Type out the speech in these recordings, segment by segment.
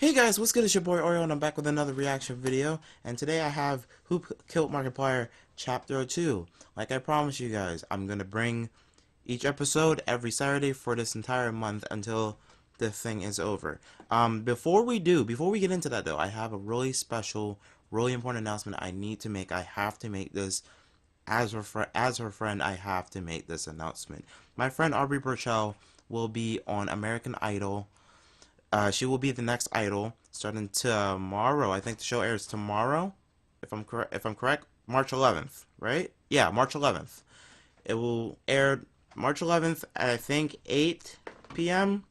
Hey guys, what's good? It's your boy Oreo and I'm back with another reaction video. And today I have Who Killed Markiplier Chapter 2. Like I promised you guys, I'm going to bring each episode every Saturday for this entire month until the thing is over. Before we get into that though, I have a really special, really important announcement I need to make. I have to make this as her friend, I have to make this announcement. My friend Aubrey Burchell will be on American Idol. She will be the next idol starting tomorrow. I think the show airs tomorrow, if I'm correct, March 11th, right? Yeah, March 11th. It will air March 11th at I think 8 p.m.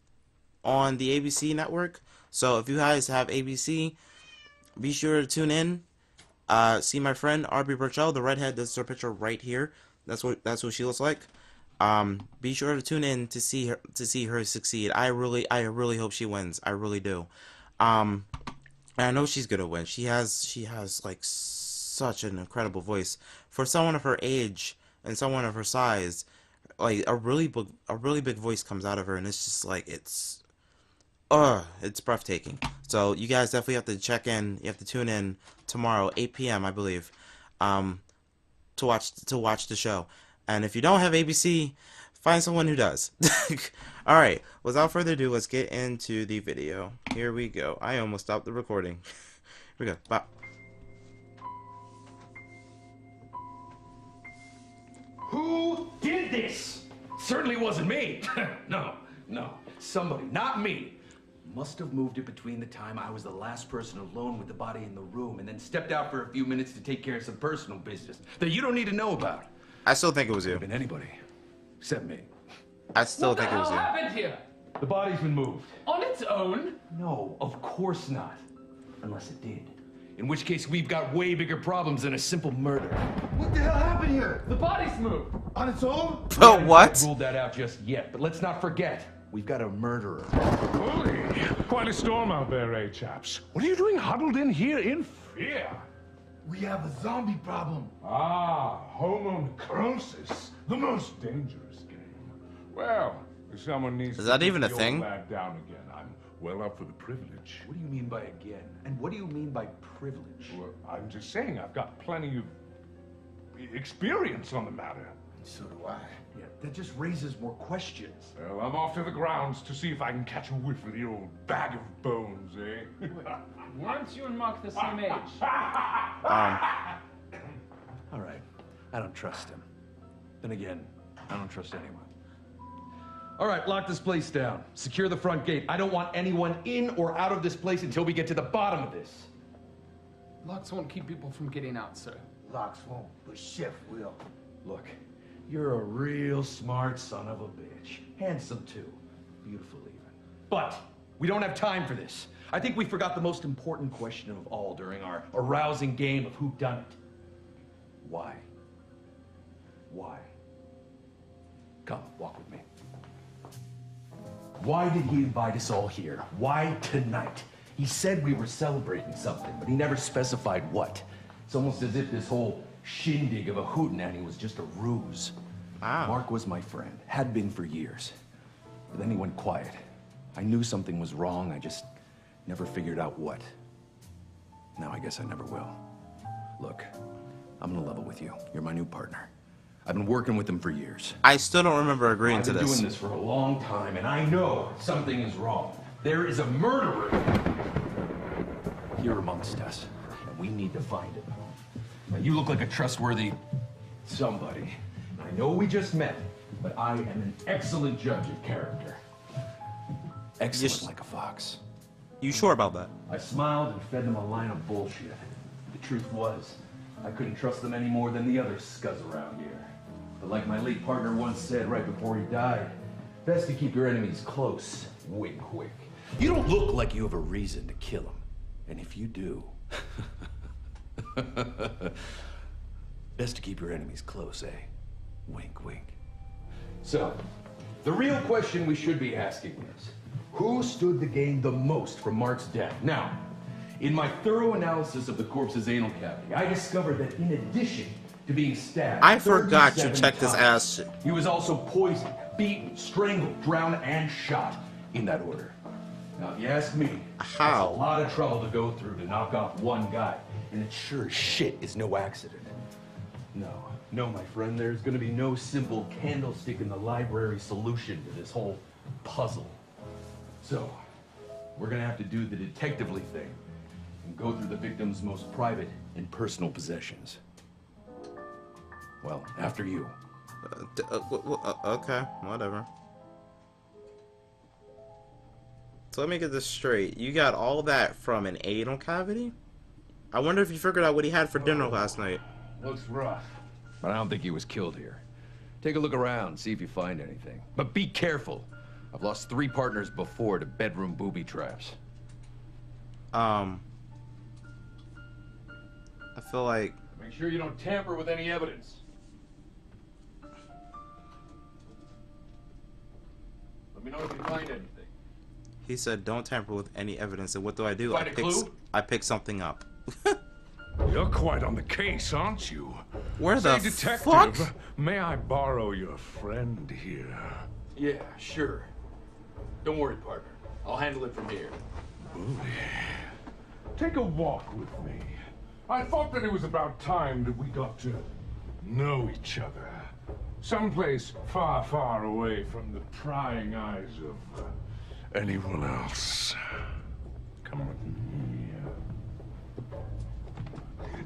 on the ABC network. So if you guys have ABC, be sure to tune in. See my friend Aubrey Burchell, the redhead. That's her picture right here. That's what she looks like. Be sure to tune in to see her succeed. I really hope she wins. I really do. And I know she's gonna win. She has like such an incredible voice for someone of her age and someone of her size. Like a really big voice comes out of her, and it's just like it's breathtaking. So you guys definitely have to check in. You have to tune in tomorrow, 8 p.m. I believe, to watch the show. And if you don't have ABC, find someone who does. Alright, without further ado, let's get into the video. Here we go. I almost stopped the recording. Here we go. Bye. Who did this? Certainly wasn't me. No. Somebody, not me, must have moved it between the time I was the last person alone with the body in the room and then stepped out for a few minutes to take care of some personal business that you don't need to know about. I still think it was you. Been anybody, except me. I still think it was you. What happened here? The body's been moved. On its own? No, of course not. Unless it did. In which case, we've got way bigger problems than a simple murder. What the hell happened here? The body's moved. On its own? Oh, what? Ruled that out just yet, but let's not forget, we've got a murderer. Holy, quite a storm out there, eh, chaps? What are you doing huddled in here in fear? We have a zombie problem. Ah, homo necrosis, the most dangerous game. Well, if someone needs Is to that even put a the thing? old lad down again, I'm well up for the privilege. What do you mean by again? And what do you mean by privilege? Well, I'm just saying I've got plenty of experience on the matter. So do I. Yeah, that just raises more questions. Well, I'm off to the grounds to see if I can catch a whiff of the old bag of bones, eh? Weren't you and Mark the same age? All right, I don't trust him. Then again, I don't trust anyone. All right, lock this place down. Secure the front gate. I don't want anyone in or out of this place until we get to the bottom of this. Locks won't keep people from getting out, sir. Locks won't, but Chef will. Look, you're a real smart son of a bitch. Handsome, too. Beautiful, even. But we don't have time for this. I think we forgot the most important question of all during our arousing game of whodunit. Why? Why? Come, walk with me. Why did he invite us all here? Why tonight? He said we were celebrating something, but he never specified what. It's almost as if this whole shindig of a hootenanny was just a ruse. Wow. Mark was my friend, had been for years. But then he went quiet. I knew something was wrong, I just never figured out what. Now I guess I never will. Look, I'm gonna level with you. You're my new partner. I've been working with him for years. I still don't remember agreeing I've to been this. doing this for a long time, and I know something is wrong. There is a murderer here amongst us, and we need to find him. Now, you look like a trustworthy somebody. I know we just met, but I am an excellent judge of character. Excellent like a fox. You sure about that? I smiled and fed them a line of bullshit. The truth was, I couldn't trust them any more than the other scuzz around here. But like my late partner once said right before he died, best to keep your enemies close. Wink, wink. You don't look like you have a reason to kill him. And if you do, best to keep your enemies close, eh? Wink, wink. So, the real question we should be asking is, who stood to gain the most from Mark's death? Now, in my thorough analysis of the corpse's anal cavity, I discovered that in addition to being stabbed, I forgot to 37 check this times, ass shit. he was also poisoned, beaten, strangled, drowned, and shot in that order. Now, if you ask me, How? that's a lot of trouble to go through to knock off one guy. And it sure as shit is no accident. No, my friend, there's gonna be no simple candlestick in the library solution to this whole puzzle. So, we're gonna have to do the detectively thing and go through the victim's most private and personal possessions. Well, after you. Okay, whatever. So let me get this straight. You got all that from an anal cavity? I wonder if you figured out what he had for dinner last night. Looks rough. But I don't think he was killed here. Take a look around, see if you find anything. But be careful. I've lost 3 partners before to bedroom booby traps. I feel like... Make sure you don't tamper with any evidence. Let me know if you find anything. He said don't tamper with any evidence, and what do? Find a clue? I pick something up. You're quite on the case, aren't you? Where the Say, detective, fuck? may I borrow your friend here? Yeah, sure. Don't worry, partner. I'll handle it from here. Take a walk with me. I thought that it was about time that we got to know each other. Someplace far, far away from the prying eyes of anyone else. Come with me.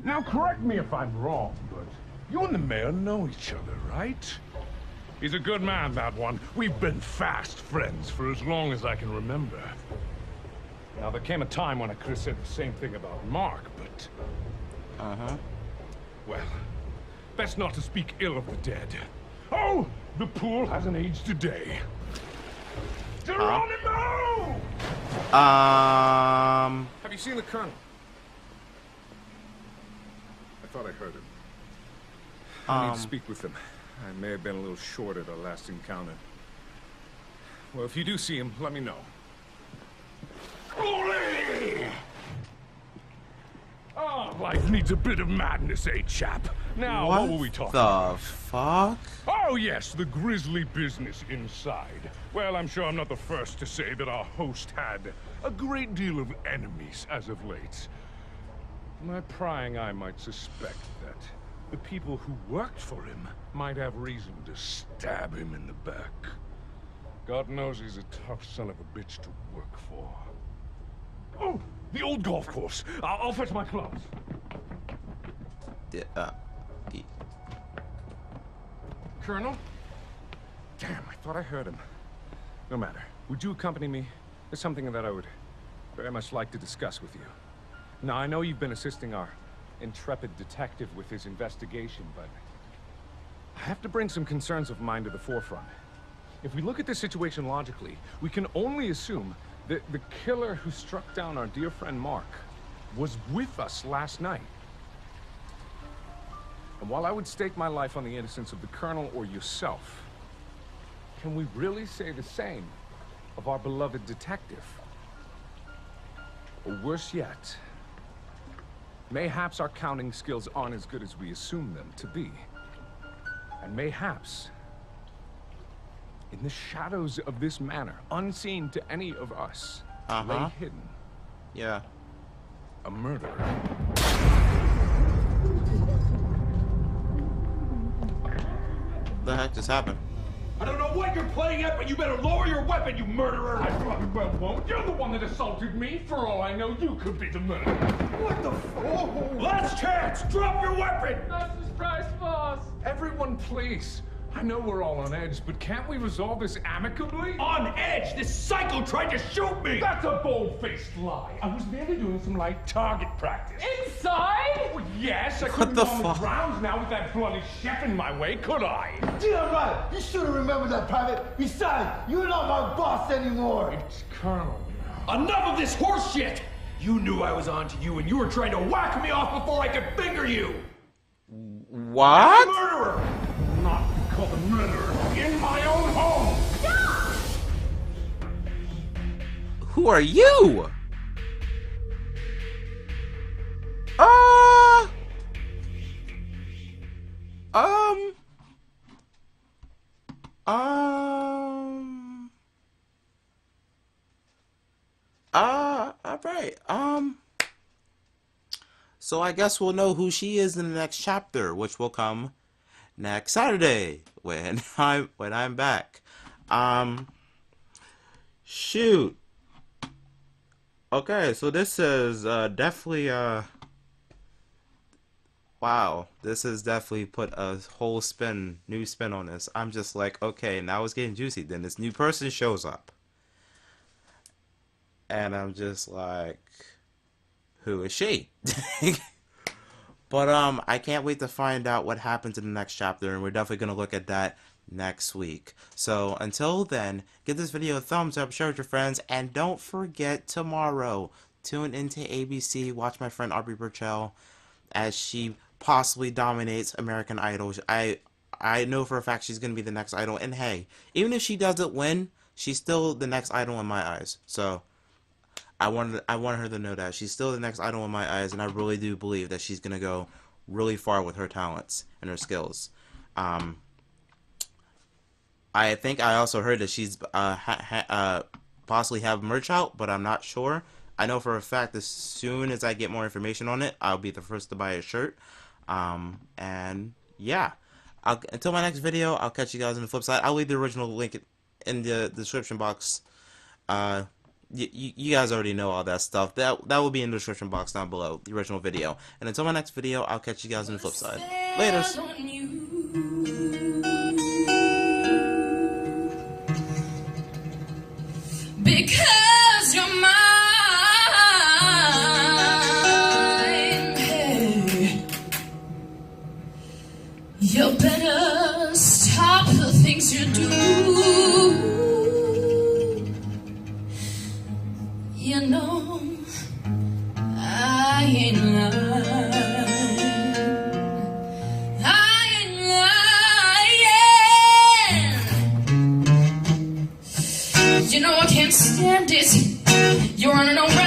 Now, correct me if I'm wrong, but you and the mayor know each other, right? He's a good man, that one. We've been fast friends for as long as I can remember. Now, there came a time when I could have said the same thing about Mark, but... Well, best not to speak ill of the dead. Oh, the pool hasn't aged a day. Geronimo! Have you seen the Colonel? I thought I heard him. I need to speak with him. I may have been a little short at our last encounter. Well, if you do see him, let me know. Oh, life needs a bit of madness, eh, chap? Now, what were we talking about? What the fuck? Oh, yes, the grisly business inside. Well, I'm sure I'm not the first to say that our host had a great deal of enemies as of late. My prying eye might suspect that the people who worked for him might have reason to stab him in the back. God knows he's a tough son of a bitch to work for. Oh, the old golf course. I'll fetch my clubs. Colonel? Damn, I thought I heard him. No matter. Would you accompany me? There's something that I would very much like to discuss with you. Now, I know you've been assisting our intrepid detective with his investigation, but I have to bring some concerns of mine to the forefront. If we look at this situation logically, we can only assume that the killer who struck down our dear friend Mark was with us last night. And while I would stake my life on the innocence of the Colonel or yourself, can we really say the same of our beloved detective? Or worse yet, mayhaps our counting skills aren't as good as we assume them to be. And mayhaps, in the shadows of this manor, unseen to any of us, lay hidden. Yeah. A murderer. The heck just happened? I don't know what you're playing at, but you better lower your weapon, you murderer! I probably well won't. You're the one that assaulted me. For all I know, you could be the murderer. What the f— Last chance! Drop your weapon! That's his price, boss. Everyone, please. I know we're all on edge, but can't we resolve this amicably? On edge! This psycho tried to shoot me! That's a bold-faced lie. I was merely doing some light target practice. Inside? Well, yes, I What couldn't the go on fuck? the grounds now with that bloody chef in my way, could I? Damn right. You should have remembered that, Private. Besides, you're not my boss anymore. It's Colonel. Enough of this horse shit! You knew I was onto you and you were trying to whack me off before I could finger you! What? Murderer! Not called a murderer in my own home. Who are you? Um. So I guess we'll know who she is in the next chapter, which will come next Saturday when I'm back. Shoot. Okay, so this is definitely wow, this has definitely put a whole new spin on this. I'm just like, okay, now it's getting juicy. Then this new person shows up. And I'm just like, who is she? But I can't wait to find out what happens in the next chapter, and we're definitely gonna look at that next week. So until then, give this video a thumbs up, share with your friends, and don't forget tomorrow, tune into ABC, watch my friend Aubrey Burchell as she possibly dominates American Idol. I know for a fact she's gonna be the next idol, and hey, even if she doesn't win, she's still the next idol in my eyes. So I want her to know that she's still the next idol in my eyes, and I really do believe that she's gonna go really far with her talents and her skills. I think I also heard that she's possibly have merch out, but I'm not sure. I know for a fact as soon as I get more information on it, I'll be the first to buy a shirt. And yeah, until my next video, I'll catch you guys on the flip side. I'll leave the original link in the description box. You guys already know all that stuff. That will be in the description box down below, the original video. And until my next video, I'll catch you guys on the flip side. Laters. Because you're mine, hey. You better stop the things you do. You know I ain't lying. I ain't lying. You know I can't stand it. You're running around.